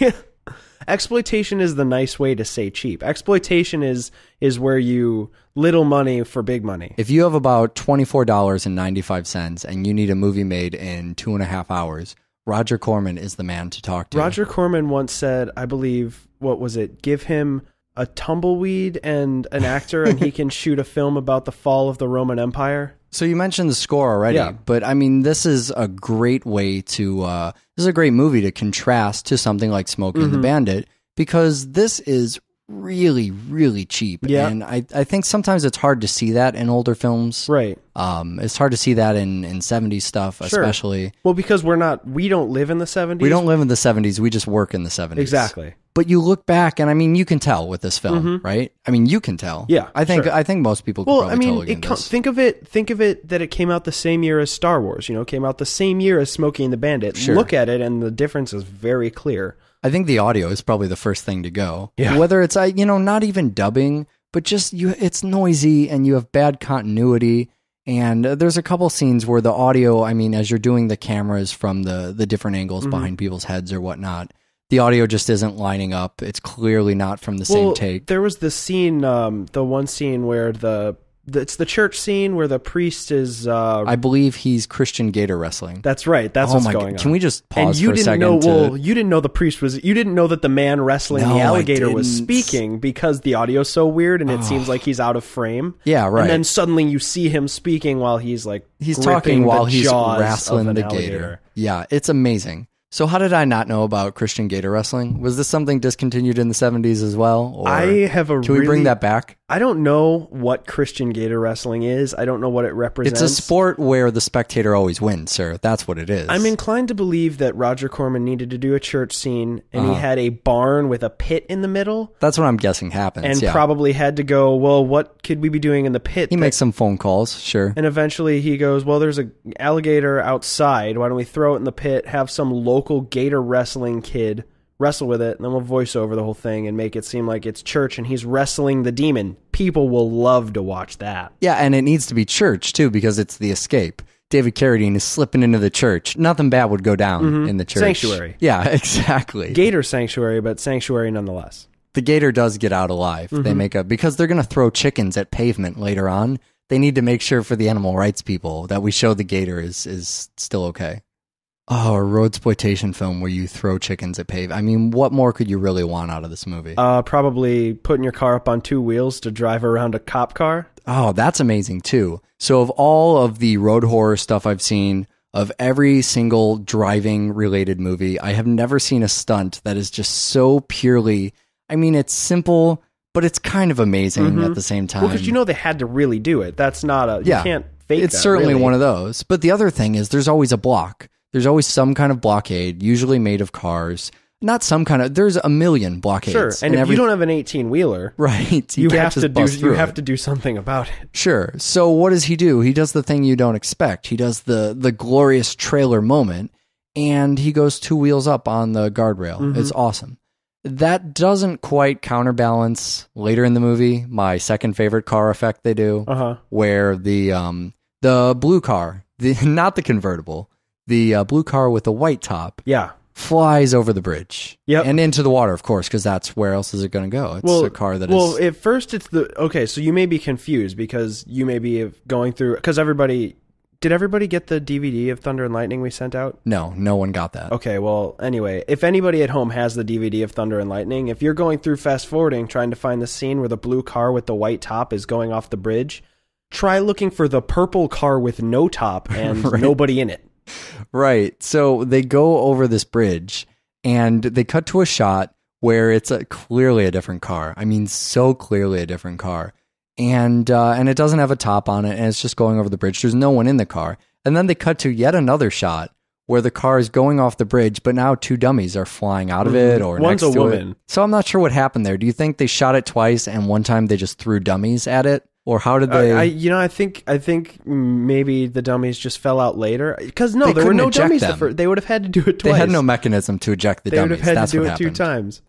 Speaker 6: Exploitation is the nice way to say cheap. Exploitation is where you little money for big money.
Speaker 5: If you have about $24.95 and you need a movie made in 2.5 hours, Roger Corman is the man to talk to.
Speaker 6: Roger Corman once said, I believe, what was it? Give him a tumbleweed and an actor and he can shoot a film about the fall of the Roman Empire.
Speaker 5: So you mentioned the score already, but I mean, this is a great way to, this is a great movie to contrast to something like Smokey and the Bandit, because this is really, really cheap.
Speaker 6: Yeah.
Speaker 5: And I think sometimes it's hard to see that in older films.
Speaker 6: Right.
Speaker 5: It's hard to see that in 70s stuff, especially.
Speaker 6: Well, because we don't live in the 70s.
Speaker 5: We don't live in the 70s. We just work in the 70s.
Speaker 6: Exactly.
Speaker 5: But you look back, and I mean, you can tell with this film, right? I mean, you can tell.
Speaker 6: Yeah,
Speaker 5: I think most people can probably tell again this.
Speaker 6: Think of it that it came out the same year as Star Wars. Came out the same year as Smokey and the Bandit. Sure. Look at it, and the difference is very clear.
Speaker 5: I think the audio is probably the first thing to go.
Speaker 6: Yeah.
Speaker 5: Whether it's not even dubbing, but just it's noisy and you have bad continuity. And there's a couple scenes where the audio, I mean, as you're doing the cameras from the different angles behind people's heads or whatnot, the audio just isn't lining up. It's clearly not from the same take.
Speaker 6: There was the scene, the one scene where it's the church scene where the priest is...
Speaker 5: I believe he's Christian gator wrestling.
Speaker 6: That's right. That's what's going on.
Speaker 5: Can we just pause
Speaker 6: for
Speaker 5: a second?
Speaker 6: You didn't know the priest was... You didn't know that the man wrestling the alligator was speaking because the audio's so weird and it seems like he's out of frame.
Speaker 5: Yeah, right.
Speaker 6: And then suddenly you see him speaking while he's like...
Speaker 5: He's talking while he's wrestling the gator. Yeah, it's amazing. So how did I not know about Christian gator wrestling? Was this something discontinued in the 70s as well? Or can we bring that back?
Speaker 6: I don't know what Christian gator wrestling is. I don't know what it represents.
Speaker 5: It's a sport where the spectator always wins, sir. That's what it is.
Speaker 6: I'm inclined to believe that Roger Corman needed to do a church scene, and he had a barn with a pit in the middle.
Speaker 5: That's what I'm guessing happens,
Speaker 6: and probably had to go, well, what could we be doing in the pit?
Speaker 5: He makes some phone calls, sure.
Speaker 6: And eventually he goes, well, there's an alligator outside. Why don't we throw it in the pit, have some local gator wrestling kid wrestle with it, and then we'll voice over the whole thing and make it seem like it's church and he's wrestling the demon. People will love to watch that.
Speaker 5: Yeah, and it needs to be church, too, because it's the escape. David Carradine is slipping into the church. Nothing bad would go down in the church.
Speaker 6: Sanctuary.
Speaker 5: Yeah, exactly.
Speaker 6: Gator sanctuary, but sanctuary nonetheless.
Speaker 5: The gator does get out alive. They because they're going to throw chickens at pavement later on. They need to make sure for the animal rights people that we show the gator is still okay. Oh, a roadsploitation film where you throw chickens at pave. I mean, what more could you really want out of this movie?
Speaker 6: Probably putting your car up on two wheels to drive around a cop car.
Speaker 5: Oh, that's amazing too. So of all of the road horror stuff I've seen, of every single driving related movie, I have never seen a stunt that is just so purely, I mean, it's simple, but it's kind of amazing at the same time.
Speaker 6: Well, because they had to really do it. That's not you can't fake
Speaker 5: it's
Speaker 6: that,
Speaker 5: certainly
Speaker 6: really.
Speaker 5: One of those. But the other thing is there's always a block. There's always some kind of blockade, usually made of cars. Not some kind of... There's a million blockades.
Speaker 6: Sure, and if you don't have an 18-wheeler...
Speaker 5: Right.
Speaker 6: You have to do something about it.
Speaker 5: Sure. So what does he do? He does the thing you don't expect. He does the glorious trailer moment, and he goes two wheels up on the guardrail. It's awesome. That doesn't quite counterbalance later in the movie my second favorite car effect they do, where the blue car, not the convertible... The blue car with the white top flies over the bridge and into the water, of course, because that's where else is it going to go? It's a car that is...
Speaker 6: Well, at first it's the... Okay, so you may be confused because you may be going through... Because everybody... Did everybody get the DVD of Thunder and Lightning we sent out?
Speaker 5: No one got that.
Speaker 6: Okay, well, anyway, if anybody at home has the DVD of Thunder and Lightning, if you're going through fast forwarding trying to find the scene where the blue car with the white top is going off the bridge, try looking for the purple car with no top and nobody in it.
Speaker 5: Right. So they go over this bridge and they cut to a shot where it's clearly a different car. I mean, so clearly a different car. And it doesn't have a top on it and it's just going over the bridge. There's no one in the car. And then they cut to yet another shot where the car is going off the bridge, but now two dummies are flying out of it or
Speaker 6: One's
Speaker 5: next
Speaker 6: a
Speaker 5: to
Speaker 6: woman.
Speaker 5: it. So I'm not sure what happened there. Do you think they shot it twice and one time they just threw dummies at it? Or how did they?
Speaker 6: I think maybe the dummies just fell out later. Because there were no dummies. They would have had to do it twice.
Speaker 5: They had no mechanism to eject the dummies.
Speaker 6: They would have had to do it two times.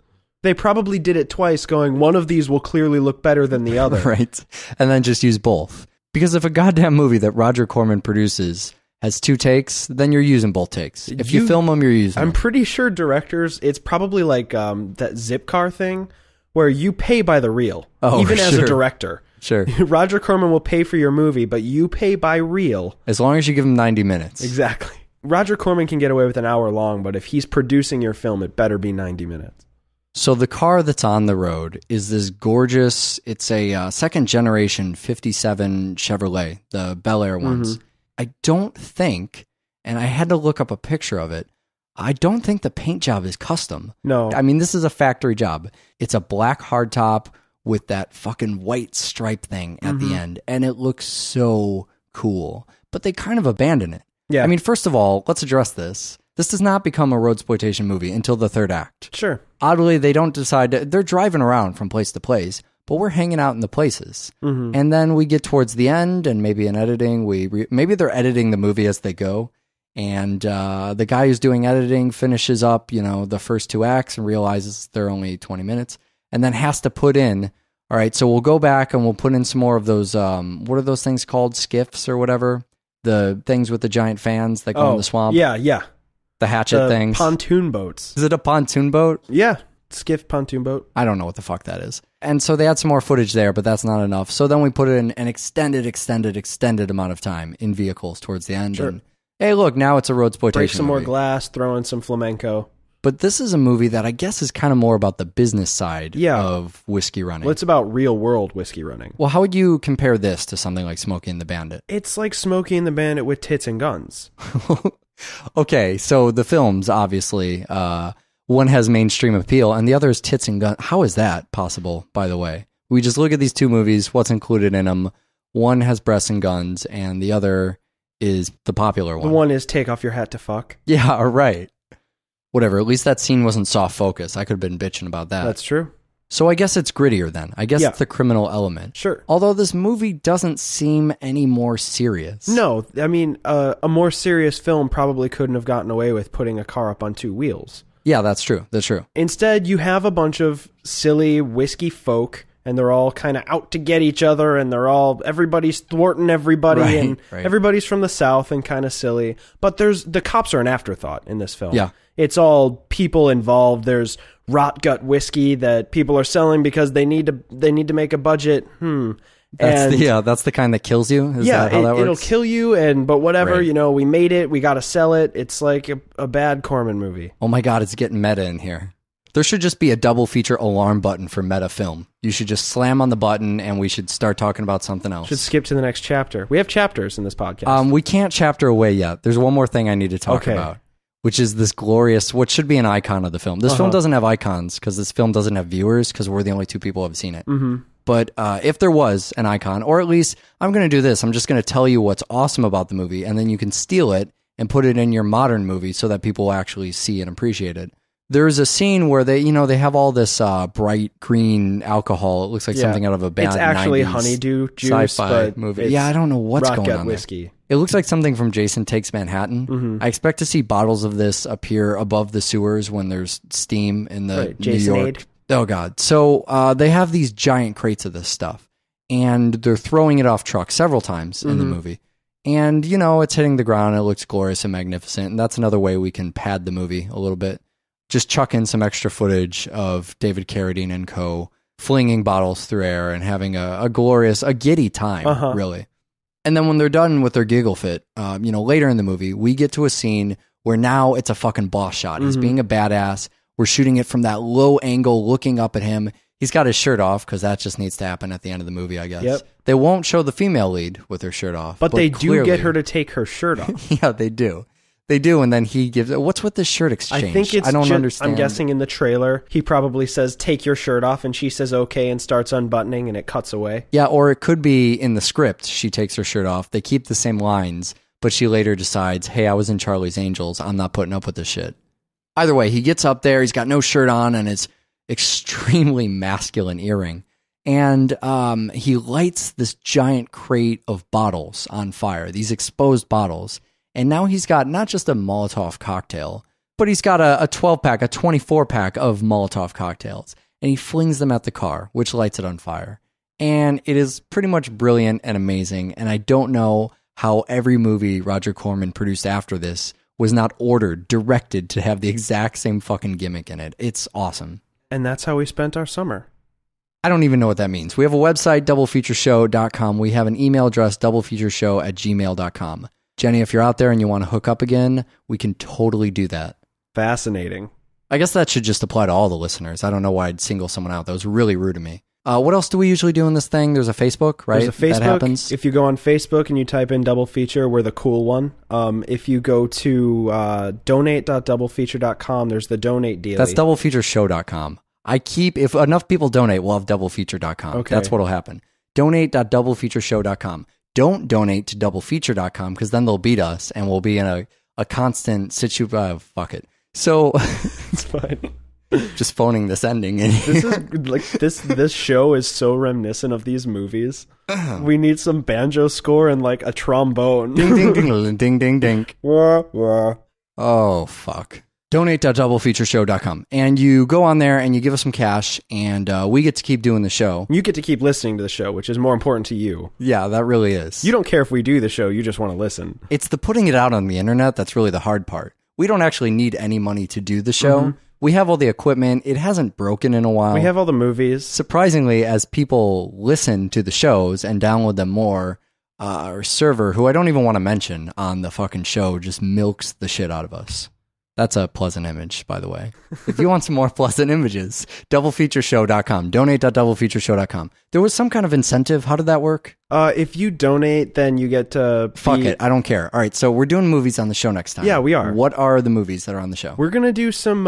Speaker 6: They probably did it twice, going, one of these will clearly look better than the other.
Speaker 5: Right. And then just use both. Because if a goddamn movie that Roger Corman produces has two takes, then you're using both takes. If you film them, you're using them.
Speaker 6: I'm pretty sure directors, it's probably like that zip car thing where you pay by the reel, even as a director.
Speaker 5: Sure.
Speaker 6: Roger Corman will pay for your movie, but you pay by reel.
Speaker 5: As long as you give him 90 minutes.
Speaker 6: Exactly. Roger Corman can get away with an hour long, but if he's producing your film, it better be 90 minutes.
Speaker 5: So the car that's on the road is this gorgeous, it's a second generation 57 Chevrolet, the Bel Air ones. I don't think, and I had to look up a picture of it, I don't think the paint job is custom.
Speaker 6: No.
Speaker 5: I mean, this is a factory job. It's a black hardtop with that fucking white stripe thing at the end, and it looks so cool. But they kind of abandon it.
Speaker 6: Yeah.
Speaker 5: I mean, first of all, let's address this. This does not become a roadsploitation movie until the third act.
Speaker 6: Sure.
Speaker 5: Oddly, they don't decide they're driving around from place to place, but we're hanging out in the places. Mm-hmm. And then we get towards the end, and maybe in editing, maybe they're editing the movie as they go. And the guy who's doing editing finishes up, the first 2 acts and realizes they're only 20 minutes, and then has to put in, all right, so we'll go back and we'll put in some more of those, what are those things called? Skiffs or whatever? The things with the giant fans that go in the swamp?
Speaker 6: Yeah.
Speaker 5: The hatchet things.
Speaker 6: Pontoon boats.
Speaker 5: Is it a pontoon boat?
Speaker 6: Yeah. Skiff pontoon boat.
Speaker 5: I don't know what the fuck that is. And so they had some more footage there, but that's not enough. So then we put in an extended amount of time in vehicles towards the end.
Speaker 6: Sure.
Speaker 5: And hey, look, now it's a roadsploitation
Speaker 6: Break some
Speaker 5: movie.
Speaker 6: more glass, throw in some flamenco.
Speaker 5: But this is a movie that I guess is kind of more about the business side of whiskey running.
Speaker 6: Well, it's about real world whiskey running.
Speaker 5: Well, how would you compare this to something like Smokey and the Bandit?
Speaker 6: It's like Smokey and the Bandit with tits and guns.
Speaker 5: Okay, so the films, obviously, one has mainstream appeal and the other is tits and guns. How is that possible, by the way? We just look at these two movies, what's included in them. One has breasts and guns, and the other is the popular one.
Speaker 6: The one is take off your hat to fuck.
Speaker 5: Yeah, right. Whatever, at least that scene wasn't soft focus. I could have been bitching about that.
Speaker 6: That's true.
Speaker 5: So I guess it's grittier then. I guess it's the criminal element.
Speaker 6: Sure.
Speaker 5: Although this movie doesn't seem any more serious.
Speaker 6: No, I mean, a more serious film probably couldn't have gotten away with putting a car up on 2 wheels.
Speaker 5: Yeah, that's true. That's true.
Speaker 6: Instead, you have a bunch of silly whiskey folk, and they're all kind of out to get each other, and everybody's thwarting everybody, and everybody's from the South and kind of silly. But the cops are an afterthought in this film.
Speaker 5: Yeah.
Speaker 6: It's all people involved. There's rot gut whiskey that people are selling because they need to make a budget.
Speaker 5: That's the kind that kills you. Is that how that works?
Speaker 6: It'll kill you. But whatever, we made it. We got to sell it. It's like a bad Corman movie.
Speaker 5: Oh my God, it's getting meta in here. There should just be a double feature alarm button for meta film. You should just slam on the button and we should start talking about something else.
Speaker 6: Should skip to the next chapter. We have chapters in this podcast.
Speaker 5: We can't chapter away yet. There's one more thing I need to talk about, which is this glorious, what should be an icon of the film. This film doesn't have icons because this film doesn't have viewers because we're the only 2 people who have seen it. Mm-hmm. But if there was an icon, or at least I'm going to do this, I'm just going to tell you what's awesome about the movie, and then you can steal it and put it in your modern movie so that people will actually see and appreciate it. There's a scene where they have all this bright green alcohol. It looks like something out of a bad 90s
Speaker 6: It's actually honeydew juice,
Speaker 5: sci-fi movie. Yeah, I don't know what's going on
Speaker 6: whiskey.
Speaker 5: There. It looks like something from Jason Takes Manhattan. Mm-hmm. I expect to see bottles of this appear above the sewers when there's steam in the New York. Oh, God. So they have these giant crates of this stuff, and they're throwing it off trucks several times in the movie. And, it's hitting the ground. And it looks glorious and magnificent. And that's another way we can pad the movie a little bit. Just chuck in some extra footage of David Carradine and co. flinging bottles through air and having a giddy time, really. And then when they're done with their giggle fit, later in the movie, we get to a scene where now it's a fucking boss shot. He's being a badass. We're shooting it from that low angle, looking up at him. He's got his shirt off because that just needs to happen at the end of the movie, I guess. Yep. They won't show the female lead with her shirt off.
Speaker 6: But they do get her to take her shirt off.
Speaker 5: Yeah, they do. They do, and then he gives... What's with this shirt exchange?
Speaker 6: I think
Speaker 5: I don't understand.
Speaker 6: I'm guessing in the trailer, he probably says, take your shirt off, and she says okay and starts unbuttoning, and it cuts away.
Speaker 5: Yeah, or it could be in the script, she takes her shirt off. They keep the same lines, but she later decides, hey, I was in Charlie's Angels. I'm not putting up with this shit. Either way, he gets up there, he's got no shirt on, and it's extremely masculine earring. And he lights this giant crate of bottles on fire, these exposed bottles. And now he's got not just a Molotov cocktail, but he's got a 12-pack, a 24-pack of Molotov cocktails. And he flings them at the car, which lights it on fire. And it is pretty much brilliant and amazing. And I don't know how every movie Roger Corman produced after this was not directed to have the exact same fucking gimmick in it. It's awesome.
Speaker 6: And that's how we spent our summer.
Speaker 5: I don't even know what that means. We have a website, doublefeatureshow.com. We have an email address, doublefeatureshow@gmail.com. Jenny, if you're out there and you want to hook up again, we can totally do that.
Speaker 6: Fascinating.
Speaker 5: I guess that should just apply to all the listeners. I don't know why I'd single someone out. That was really rude of me. What else do we usually do in this thing? There's a Facebook, right?
Speaker 6: There's a Facebook.
Speaker 5: That happens.
Speaker 6: If you go on Facebook and you type in Double Feature, we're the cool one. If you go to donate.doublefeature.com, there's the donate deal.
Speaker 5: That's doublefeatureshow.com. If enough people donate, we'll have doublefeature.com. Okay. That's what'll happen. Donate.doublefeatureshow.com. Don't donate to doublefeature.com because then they'll beat us and we'll be in a constant fuck it. So
Speaker 6: It's fine.
Speaker 5: just phoning this ending in.
Speaker 6: This is like this show is so reminiscent of these movies. We need some banjo score and like a trombone.
Speaker 5: Ding ding ding ding ding ding.
Speaker 6: Wah, wah.
Speaker 5: Oh fuck. Donate.doublefeatureshow.com, and you go on there and you give us some cash, and we get to keep doing the show.
Speaker 6: You get to keep listening to the show, which is more important to you.
Speaker 5: Yeah, that really is.
Speaker 6: You don't care if we do the show, you just want to listen.
Speaker 5: It's the putting it out on the internet that's really the hard part. We don't actually need any money to do the show. Mm-hmm. We have all the equipment. It hasn't broken in a while.
Speaker 6: We have all the movies.
Speaker 5: Surprisingly, as people listen to the shows and download them more, our server, who I don't even want to mention on the fucking show, just milks the shit out of us. That's a pleasant image, by the way. If you want some more pleasant images, doublefeatureshow.com. Donate.doublefeatureshow.com. There was some kind of incentive. How did that work?
Speaker 6: If you donate, then you get to...
Speaker 5: Fuck it. I don't care. All right, so we're doing movies on the show next time.
Speaker 6: Yeah, we are.
Speaker 5: What are the movies that are on the show?
Speaker 6: We're going to do some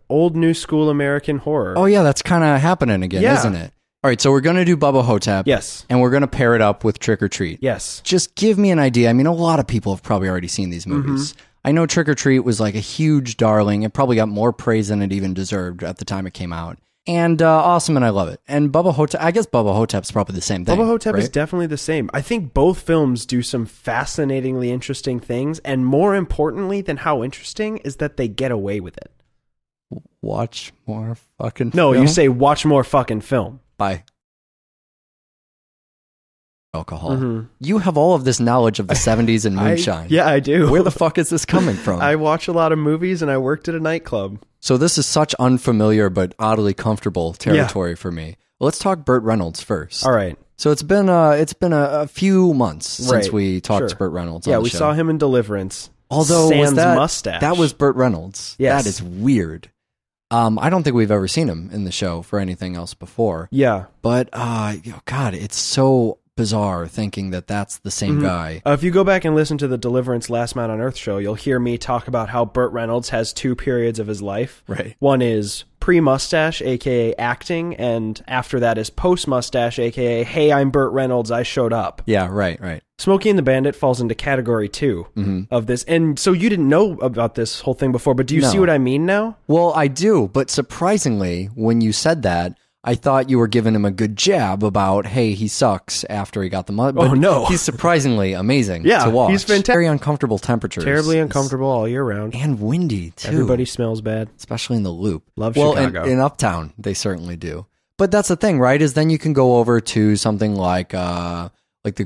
Speaker 6: old new school American horror.
Speaker 5: Oh, yeah, that's kind of happening again, isn't it? All right, so we're going to do Bubba Hotep.
Speaker 6: Yes.
Speaker 5: And we're going to pair it up with Trick or Treat.
Speaker 6: Yes.
Speaker 5: Just give me an idea. I mean, a lot of people have probably already seen these movies. Mm-hmm. I know Trick or Treat was like a huge darling. It probably got more praise than it even deserved at the time it came out. And awesome, and I love it. And Bubba Hotep, I guess Bubba Hotep's probably the same thing.
Speaker 6: Bubba Hotep
Speaker 5: right?
Speaker 6: is definitely the same. I think both films do some fascinatingly interesting things, and more importantly than how interesting is that they get away with it.
Speaker 5: Watch more fucking
Speaker 6: No,
Speaker 5: film?
Speaker 6: you say watch more fucking film.
Speaker 5: Bye. Alcohol.
Speaker 6: Mm-hmm.
Speaker 5: You have all of this knowledge of the 70s and moonshine.
Speaker 6: Yeah, I do.
Speaker 5: Where the fuck is this coming from?
Speaker 6: I watch a lot of movies and I worked at a nightclub.
Speaker 5: So this is such unfamiliar but oddly comfortable territory for me. Let's talk Burt Reynolds first.
Speaker 6: All right.
Speaker 5: So it's been a few months since we talked to Burt Reynolds.
Speaker 6: Yeah,
Speaker 5: on the
Speaker 6: we
Speaker 5: show.
Speaker 6: saw him in Deliverance.
Speaker 5: Although
Speaker 6: Sans
Speaker 5: was
Speaker 6: mustache.
Speaker 5: That was Burt Reynolds.
Speaker 6: Yes.
Speaker 5: That is weird. I don't think we've ever seen him in the show for anything else before.
Speaker 6: Yeah.
Speaker 5: But God, it's so bizarre thinking that that's the same guy.
Speaker 6: If you go back and listen to the Deliverance Last Man on Earth show, you'll hear me talk about how Burt Reynolds has two periods of his life.
Speaker 5: Right.
Speaker 6: One is pre-mustache, aka acting, and after that is post-mustache, aka hey, I'm Burt Reynolds, I showed up.
Speaker 5: Yeah, right.
Speaker 6: Smokey and the Bandit falls into category 2 of this. And so you didn't know about this whole thing before, but do you see what I mean now?
Speaker 5: Well, I do, but surprisingly, when you said that, I thought you were giving him a good jab about, hey, he sucks after he got the mud.
Speaker 6: Oh, no.
Speaker 5: He's surprisingly amazing
Speaker 6: Yeah,
Speaker 5: to watch.
Speaker 6: he's fantastic.
Speaker 5: Very uncomfortable temperatures.
Speaker 6: Terribly uncomfortable all year round.
Speaker 5: And windy, too.
Speaker 6: Everybody smells bad.
Speaker 5: Especially in the Loop.
Speaker 6: Love
Speaker 5: well,
Speaker 6: Chicago.
Speaker 5: In Uptown, they certainly do. But that's the thing, right? Is then you can go over to something like the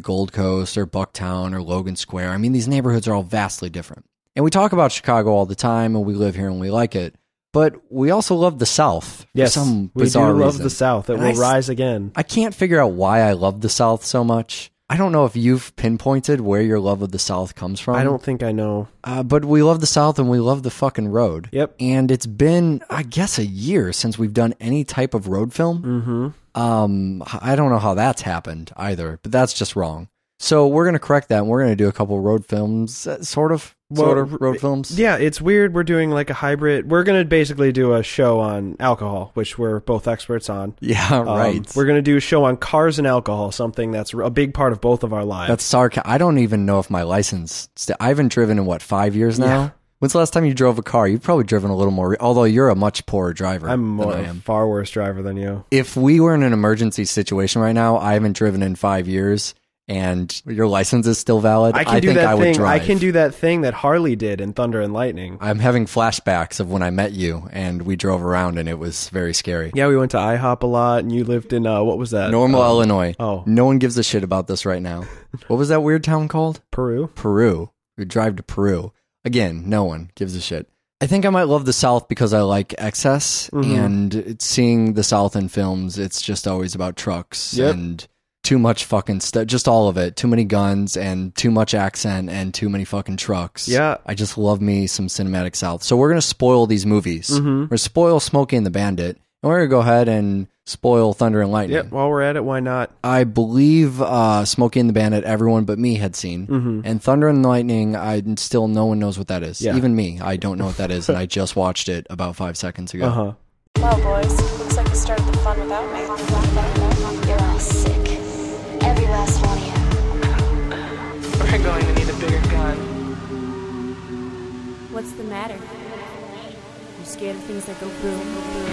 Speaker 5: Gold Coast or Bucktown or Logan Square. I mean, these neighborhoods are all vastly different. And we talk about Chicago all the time, and we live here and we like it. But we also love the South.
Speaker 6: Yes,
Speaker 5: for some
Speaker 6: we
Speaker 5: bizarre
Speaker 6: do love
Speaker 5: reason.
Speaker 6: the South. It will rise again.
Speaker 5: I can't figure out why I love the South so much. I don't know if you've pinpointed where your love of the South comes from.
Speaker 6: I don't think I know.
Speaker 5: But we love the South and we love the fucking road.
Speaker 6: Yep.
Speaker 5: And it's been, I guess, a year since we've done any type of road film. Mm-hmm. I don't know how that's happened either, but that's just wrong. So we're going to correct that, and we're going to do a couple road films, sort of road films.
Speaker 6: Yeah, it's weird. We're doing like a hybrid. We're going to basically do a show on alcohol, which we're both experts on.
Speaker 5: Yeah, right.
Speaker 6: We're going to do a show on cars and alcohol, something that's a big part of both of our lives.
Speaker 5: That's sarcasm. I don't even know if my license... I haven't driven in, 5 years now? Yeah. When's the last time you drove a car? You've probably driven a little more... Although you're a much poorer driver
Speaker 6: I'm a far worse driver than you.
Speaker 5: If we were in an emergency situation right now, I haven't driven in 5 years... and your license is still valid, I think I would drive.
Speaker 6: I can do that thing that Harley did in Thunder and Lightning.
Speaker 5: I'm having flashbacks of when I met you and we drove around and it was very scary.
Speaker 6: Yeah, we went to IHOP a lot and you lived in, what was that?
Speaker 5: Normal, Illinois.
Speaker 6: Oh.
Speaker 5: No one gives a shit about this right now. What was that weird town called?
Speaker 6: Peru.
Speaker 5: We drive to Peru. Again, no one gives a shit. I think I might love the South because I like excess and seeing the South in films, it's just always about trucks and... too much fucking stuff, just all of it. Too many guns and too much accent and too many fucking trucks.
Speaker 6: Yeah.
Speaker 5: I just love me some cinematic South. So we're going to spoil these movies. We're going to spoil Smokey and the Bandit. And we're going to go ahead and spoil Thunder and Lightning.
Speaker 6: Yep, while we're at it, why not?
Speaker 5: I believe Smokey and the Bandit, everyone but me had seen. And Thunder and Lightning, no one knows what that is.
Speaker 6: Yeah.
Speaker 5: Even me, I don't know what that is. And I just watched it about 5 seconds ago.
Speaker 1: Well, boys, looks like you started the fun without me.
Speaker 2: You're all sick. Every last one of you.
Speaker 3: We're going to need a bigger gun.
Speaker 4: What's the matter? You scared of things that go boom, boom?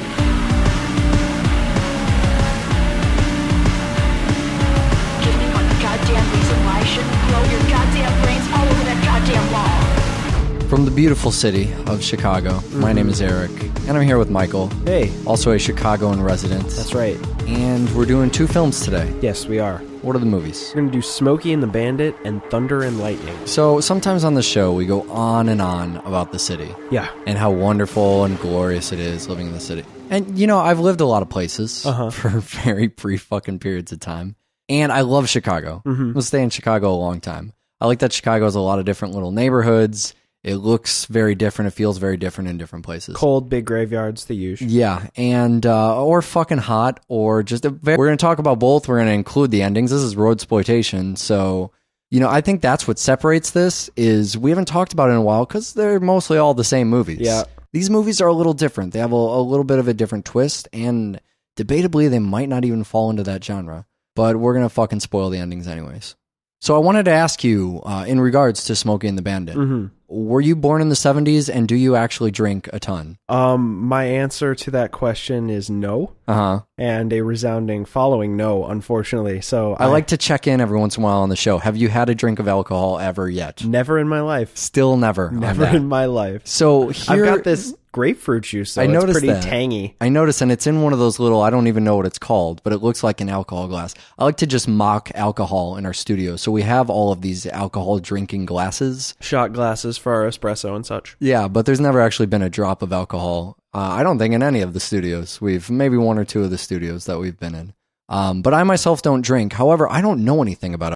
Speaker 2: Give me one goddamn reason why I shouldn't blow your goddamn brains all over that goddamn wall.
Speaker 5: From the beautiful city of Chicago, my name is Eric, and I'm here with Michael.
Speaker 6: Hey.
Speaker 5: Also a Chicagoan resident.
Speaker 6: That's right.
Speaker 5: And we're doing 2 films today.
Speaker 6: Yes, we are.
Speaker 5: What are the movies?
Speaker 6: We're going to do Smokey and the Bandit and Thunder and Lightning.
Speaker 5: So sometimes on the show, we go on and on about the city.
Speaker 6: Yeah.
Speaker 5: And how wonderful and glorious it is living in the city. And, you know, I've lived a lot of places for very brief fucking periods of time. And I love Chicago. I'll stay in Chicago a long time. I like that Chicago has a lot of different little neighborhoods. It looks very different. It feels very different in different places.
Speaker 6: Cold, big graveyards, the usual.
Speaker 5: Yeah, and or fucking hot, or just we're going to talk about both. We're going to include the endings. This is roadsploitation, so you know I think that's what separates this. Is we haven't talked about it in a while because they're mostly all the same movies.
Speaker 6: Yeah,
Speaker 5: these movies are a little different. They have a little bit of a different twist, and debatably they might not even fall into that genre. But we're going to fucking spoil the endings anyways. So I wanted to ask you, in regards to Smokey and the Bandit, were you born in the 70s and do you actually drink a ton?
Speaker 6: My answer to that question is no. And a resounding following no, unfortunately. So
Speaker 5: I like to check in every once in a while on the show. Have you had a drink of alcohol ever yet?
Speaker 6: Never in my life.
Speaker 5: Still never.
Speaker 6: Never in my life.
Speaker 5: So here,
Speaker 6: I've got this grapefruit juice, so it's pretty tangy.
Speaker 5: I noticed, and it's in one of those little, I don't even know what it's called, but it looks like an alcohol glass. I like to just mock alcohol in our studio. So we have all of these alcohol drinking glasses.
Speaker 6: Shot glasses for our espresso and such.
Speaker 5: Yeah, but there's never actually been a drop of alcohol. I don't think in any of the studios. We've maybe 1 or 2 of the studios that we've been in. But I myself don't drink. However, I don't know anything about